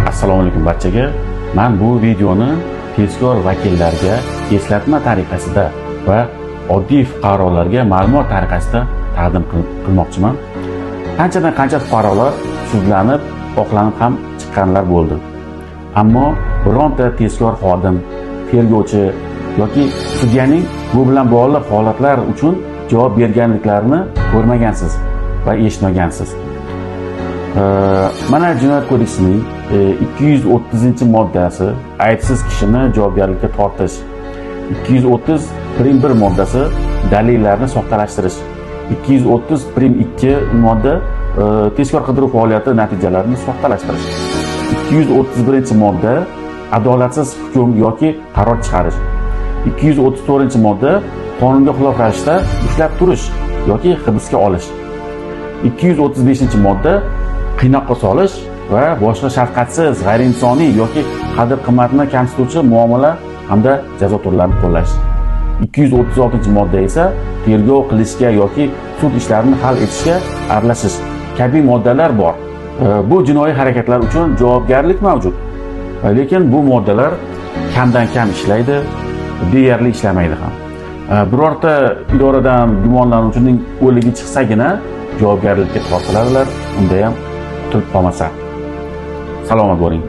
Assalomu alaykum barchaga. Men bu videoni tezkor vakillarga eslatma tariqasida va oddiy fuqarolarga ma'lumot tariqasida taqdim qilmoqchiman. Qanchadan qancha fuqarolar sudlanib, oqlanib ham chiqqanlar bo'ldi. Ammo bironta tezkor xodim, tergovchi yoki sudyaning bu bilan bog'liq holatlar uchun javob berganliklarini ko'rmagansiz va eshitmagansiz. Mana Jinoyat kodeksining 230-moddasi aybsiz kishini javobgarlikka tortish, 230.1 moddasi dalillarni soxtalashtirish, 230.2 modda tezkor qidiruv faoliyati natijalarini soxtalashtirish, 231-modda adolatsiz hukm yoki qaror chiqarish, 234-modda qonunga xilof ravishda ushlab turish yoki hibsga olish, 235-modda qiynoqqa solish va boshqa shafqatsiz, g'ayriinsoniy yoki qadr-qimmatni kamsituvchi muomala hamda jazo turlarini qo'llash. 236-modda esa tergov qilishga yoki sud ishlarini hal etishga aralashish kabi moddalar bor. Bu jinoiy harakatlar uchun javobgarlik mavjud. Lekin bu moddalar kamdan kam ishlaydi, deyarli ishlamaydi ham. Birorta idoradan gumonlanuvchining o'ligi chiqsagina javobgarlikka tortiladilar, unda ham qutulib qolmasa. Salomat bo'ling.